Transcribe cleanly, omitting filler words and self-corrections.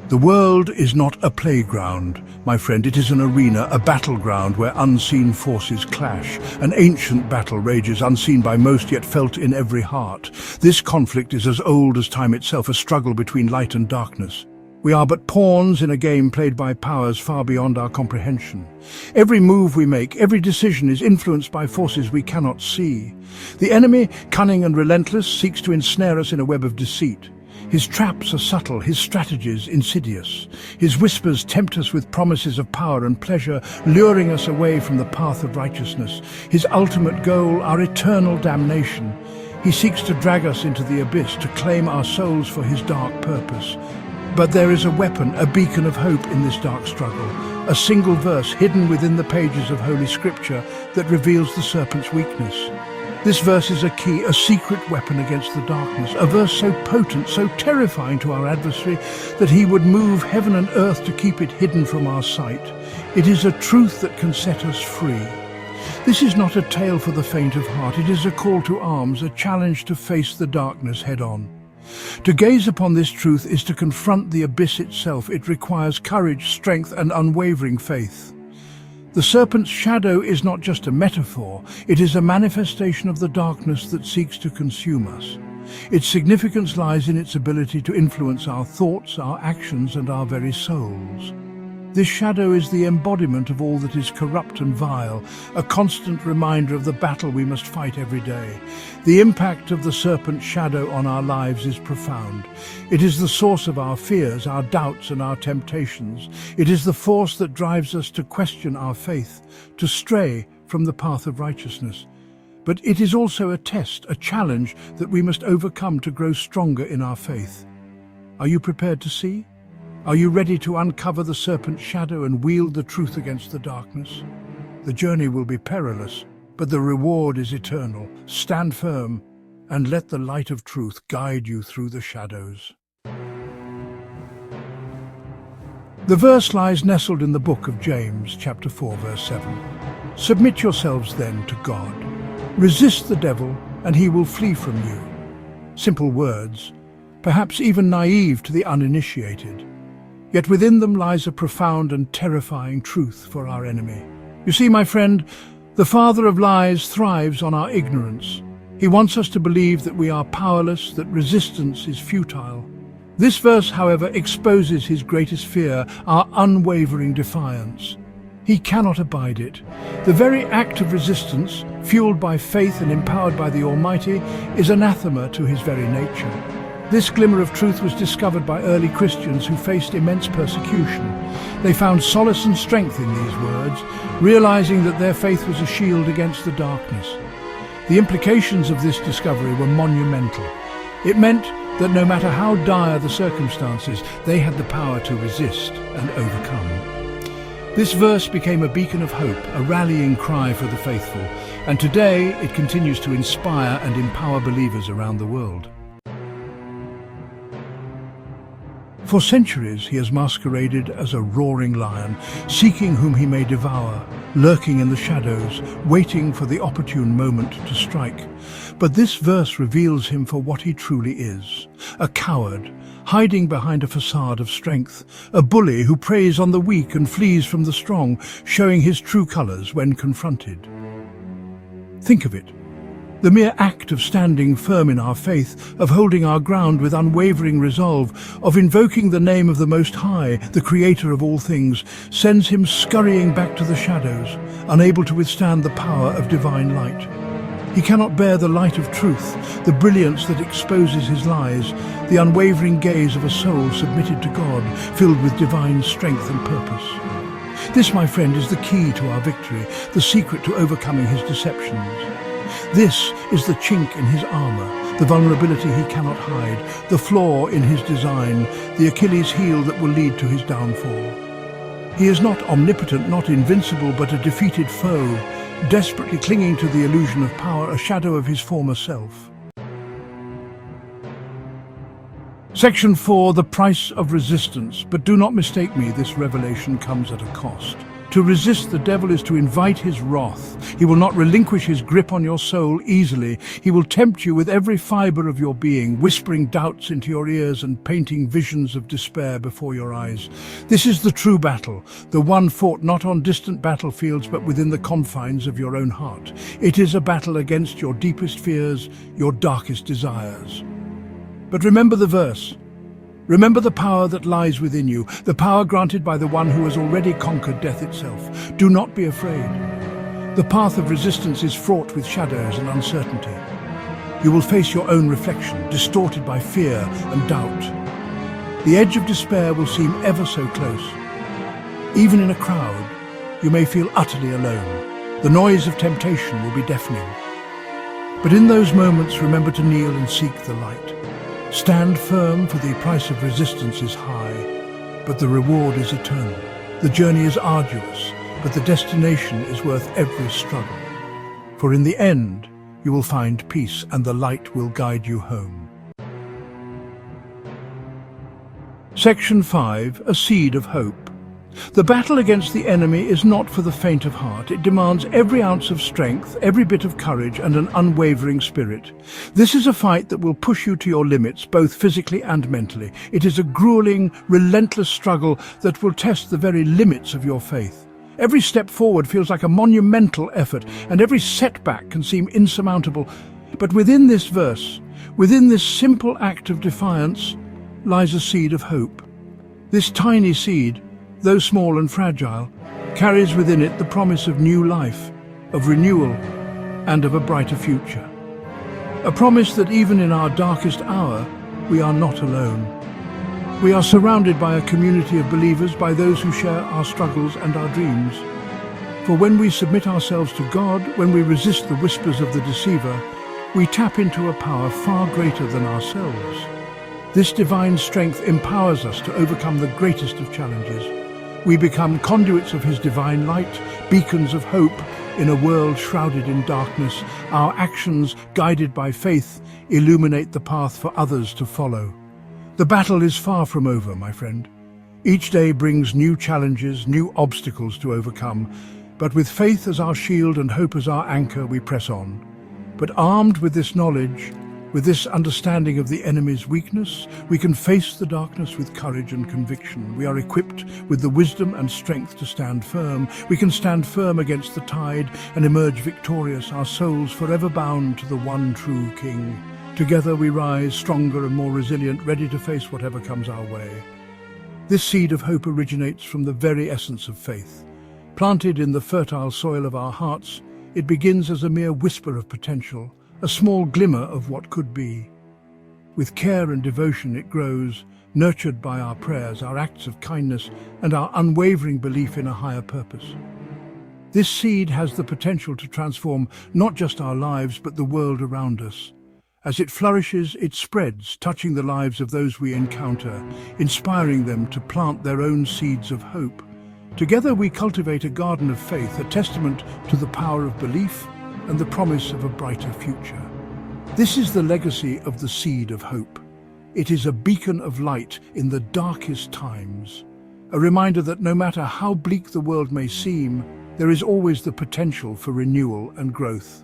The world is not a playground, my friend. It is an arena, a battleground where unseen forces clash. An ancient battle rages, unseen by most, yet felt in every heart. This conflict is as old as time itself, a struggle between light and darkness. We are but pawns in a game played by powers far beyond our comprehension. Every move we make, every decision is influenced by forces we cannot see. The enemy, cunning and relentless, seeks to ensnare us in a web of deceit. His traps are subtle, his strategies insidious. His whispers tempt us with promises of power and pleasure, luring us away from the path of righteousness. His ultimate goal, our eternal damnation. He seeks to drag us into the abyss, to claim our souls for his dark purpose. But there is a weapon, a beacon of hope in this dark struggle. A single verse hidden within the pages of Holy Scripture that reveals the serpent's weakness. This verse is a key, a secret weapon against the darkness, a verse so potent, so terrifying to our adversary that he would move heaven and earth to keep it hidden from our sight. It is a truth that can set us free. This is not a tale for the faint of heart. It is a call to arms, a challenge to face the darkness head-on. To gaze upon this truth is to confront the abyss itself. It requires courage, strength, and unwavering faith. The serpent's shadow is not just a metaphor, it is a manifestation of the darkness that seeks to consume us. Its significance lies in its ability to influence our thoughts, our actions, and our very souls. This shadow is the embodiment of all that is corrupt and vile, a constant reminder of the battle we must fight every day. The impact of the serpent's shadow on our lives is profound. It is the source of our fears, our doubts, and our temptations. It is the force that drives us to question our faith, to stray from the path of righteousness. But it is also a test, a challenge that we must overcome to grow stronger in our faith. Are you prepared to see? Are you ready to uncover the serpent's shadow and wield the truth against the darkness? The journey will be perilous, but the reward is eternal. Stand firm and let the light of truth guide you through the shadows. The verse lies nestled in the book of James, chapter 4, verse 7. Submit yourselves then to God. Resist the devil, and he will flee from you. Simple words, perhaps even naive to the uninitiated. Yet within them lies a profound and terrifying truth for our enemy. You see, my friend, the father of lies thrives on our ignorance. He wants us to believe that we are powerless, that resistance is futile. This verse, however, exposes his greatest fear, our unwavering defiance. He cannot abide it. The very act of resistance, fueled by faith and empowered by the Almighty, is anathema to his very nature. This glimmer of truth was discovered by early Christians who faced immense persecution. They found solace and strength in these words, realizing that their faith was a shield against the darkness. The implications of this discovery were monumental. It meant that no matter how dire the circumstances, they had the power to resist and overcome. This verse became a beacon of hope, a rallying cry for the faithful, and today it continues to inspire and empower believers around the world. For centuries he has masqueraded as a roaring lion, seeking whom he may devour, lurking in the shadows, waiting for the opportune moment to strike. But this verse reveals him for what he truly is, a coward, hiding behind a facade of strength, a bully who preys on the weak and flees from the strong, showing his true colors when confronted. Think of it. The mere act of standing firm in our faith, of holding our ground with unwavering resolve, of invoking the name of the Most High, the Creator of all things, sends him scurrying back to the shadows, unable to withstand the power of divine light. He cannot bear the light of truth, the brilliance that exposes his lies, the unwavering gaze of a soul submitted to God, filled with divine strength and purpose. This, my friend, is the key to our victory, the secret to overcoming his deceptions. This is the chink in his armor, the vulnerability he cannot hide, the flaw in his design, the Achilles heel that will lead to his downfall. He is not omnipotent, not invincible, but a defeated foe, desperately clinging to the illusion of power, a shadow of his former self. Section 4, the price of resistance. But do not mistake me, this revelation comes at a cost. To resist the devil is to invite his wrath. He will not relinquish his grip on your soul easily. He will tempt you with every fiber of your being, whispering doubts into your ears and painting visions of despair before your eyes. This is the true battle, the one fought not on distant battlefields but within the confines of your own heart. It is a battle against your deepest fears, your darkest desires. But remember the verse. Remember the power that lies within you, the power granted by the one who has already conquered death itself. Do not be afraid. The path of resistance is fraught with shadows and uncertainty. You will face your own reflection, distorted by fear and doubt. The edge of despair will seem ever so close. Even in a crowd, you may feel utterly alone. The noise of temptation will be deafening. But in those moments, remember to kneel and seek the light. Stand firm, for the price of resistance is high, but the reward is eternal. The journey is arduous, but the destination is worth every struggle. For in the end, you will find peace and the light will guide you home. Section 5. A Seed of Hope. The battle against the enemy is not for the faint of heart. It demands every ounce of strength, every bit of courage, and an unwavering spirit. This is a fight that will push you to your limits, both physically and mentally. It is a grueling, relentless struggle that will test the very limits of your faith. Every step forward feels like a monumental effort, and every setback can seem insurmountable. But within this verse, within this simple act of defiance, lies a seed of hope. This tiny seed, though small and fragile, carries within it the promise of new life, of renewal, and of a brighter future. A promise that even in our darkest hour, we are not alone. We are surrounded by a community of believers, by those who share our struggles and our dreams. For when we submit ourselves to God, when we resist the whispers of the deceiver, we tap into a power far greater than ourselves. This divine strength empowers us to overcome the greatest of challenges. We become conduits of his divine light, beacons of hope in a world shrouded in darkness. Our actions, guided by faith, illuminate the path for others to follow. The battle is far from over, my friend. Each day brings new challenges, new obstacles to overcome. But with faith as our shield and hope as our anchor, we press on. But armed with this knowledge, with this understanding of the enemy's weakness, we can face the darkness with courage and conviction. We are equipped with the wisdom and strength to stand firm. We can stand firm against the tide and emerge victorious, our souls forever bound to the one true King. Together we rise, stronger and more resilient, ready to face whatever comes our way. This seed of hope originates from the very essence of faith. Planted in the fertile soil of our hearts, it begins as a mere whisper of potential, a small glimmer of what could be. With care and devotion it grows, nurtured by our prayers, our acts of kindness, and our unwavering belief in a higher purpose. This seed has the potential to transform not just our lives, but the world around us. As it flourishes, it spreads, touching the lives of those we encounter, inspiring them to plant their own seeds of hope. Together we cultivate a garden of faith, a testament to the power of belief and the promise of a brighter future. This is the legacy of the seed of hope. It is a beacon of light in the darkest times, a reminder that no matter how bleak the world may seem, there is always the potential for renewal and growth.